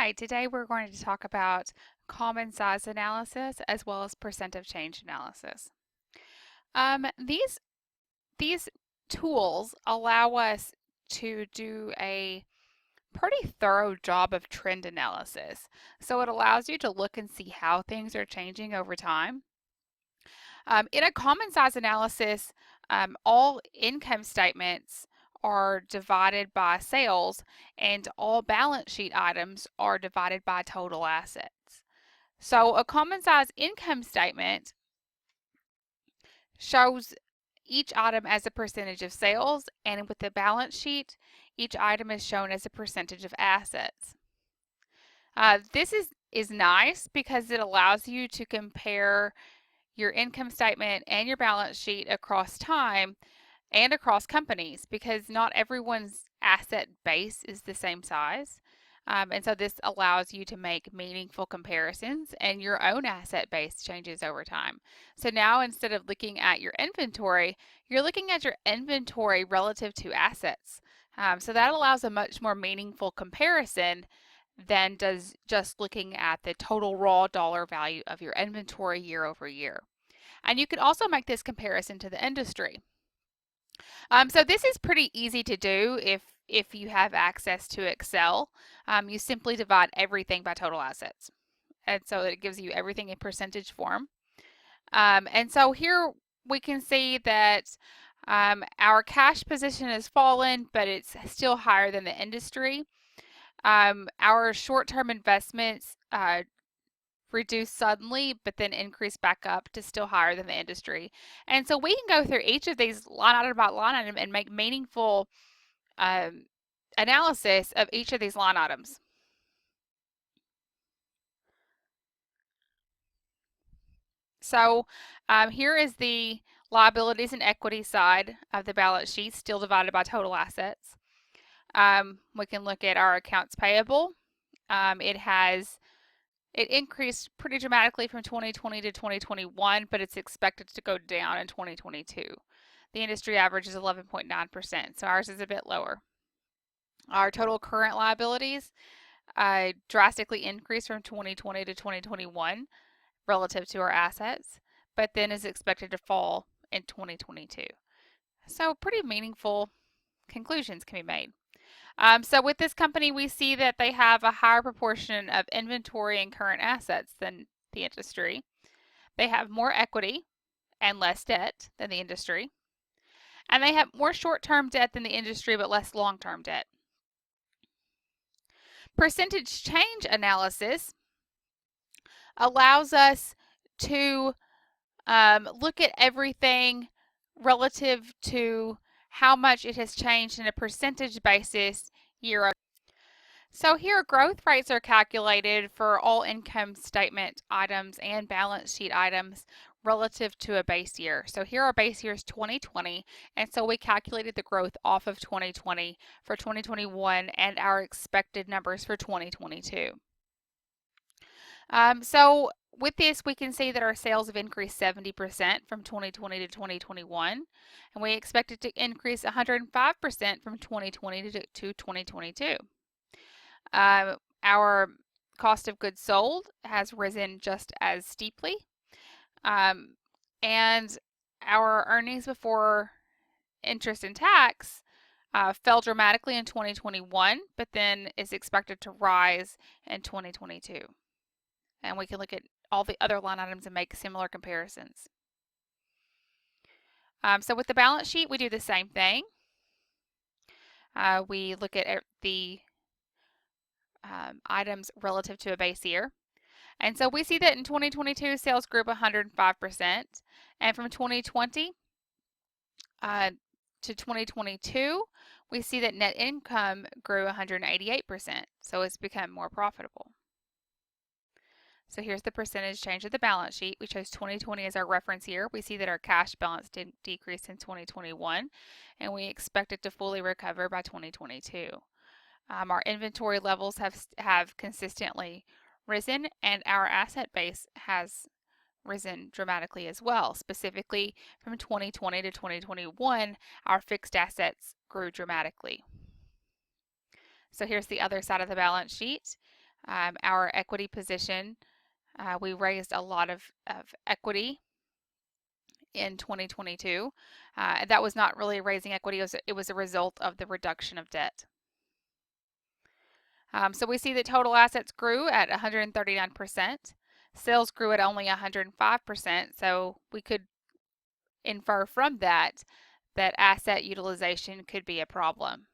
Hi, today we're going to talk about common size analysis as well as percent of change analysis. These tools allow us to do a pretty thorough job of trend analysis. So it allows you to look and see how things are changing over time. In a common size analysis, all income statements are divided by sales and all balance sheet items are divided by total assets. So a common size income statement shows each item as a percentage of sales, and with the balance sheet, each item is shown as a percentage of assets. This is nice because it allows you to compare your income statement and your balance sheet across time and across companies because not everyone's asset base is the same size. And so this allows you to make meaningful comparisons and your own asset base changes over time. So now instead of looking at your inventory, you're looking at your inventory relative to assets. So that allows a much more meaningful comparison than does just looking at the total raw dollar value of your inventory year over year. And you can also make this comparison to the industry. So this is pretty easy to do if you have access to Excel. You simply divide everything by total assets. And so it gives you everything in percentage form. And so here we can see that our cash position has fallen, but it's still higher than the industry. Our short-term investments reduce suddenly, but then increase back up to still higher than the industry. And so we can go through each of these line item by line item and make meaningful analysis of each of these line items. So here is the liabilities and equity side of the balance sheet, still divided by total assets. We can look at our accounts payable. It increased pretty dramatically from 2020 to 2021, but it's expected to go down in 2022. The industry average is 11.9%, so ours is a bit lower. Our total current liabilities drastically increased from 2020 to 2021 relative to our assets, but then is expected to fall in 2022. So pretty meaningful conclusions can be made. So with this company, we see that they have a higher proportion of inventory and current assets than the industry. They have more equity and less debt than the industry. And they have more short-term debt than the industry, but less long-term debt. Percentage change analysis allows us to look at everything relative to how much it has changed in a percentage basis year over. So here growth rates are calculated for all income statement items and balance sheet items relative to a base year. So here our base year is 2020, and so we calculated the growth off of 2020 for 2021 and our expected numbers for 2022. So with this, we can see that our sales have increased 70% from 2020 to 2021, and we expect it to increase 105% from 2020 to 2022. Our cost of goods sold has risen just as steeply, and our earnings before interest and tax fell dramatically in 2021, but then is expected to rise in 2022. And we can look at all the other line items and make similar comparisons. So with the balance sheet, we do the same thing. We look at the items relative to a base year. And so we see that in 2022, sales grew 105%. And from 2020 to 2022, we see that net income grew 188%. So it's become more profitable. So here's the percentage change of the balance sheet. We chose 2020 as our reference year. We see that our cash balance did decrease in 2021, and we expect it to fully recover by 2022. Our inventory levels have consistently risen, and our asset base has risen dramatically as well. Specifically, from 2020 to 2021, our fixed assets grew dramatically. So here's the other side of the balance sheet. Our equity position, we raised a lot of equity in 2022. That was not really raising equity, it was a result of the reduction of debt. So we see that total assets grew at 139%. Sales grew at only 105%. So we could infer from that that asset utilization could be a problem.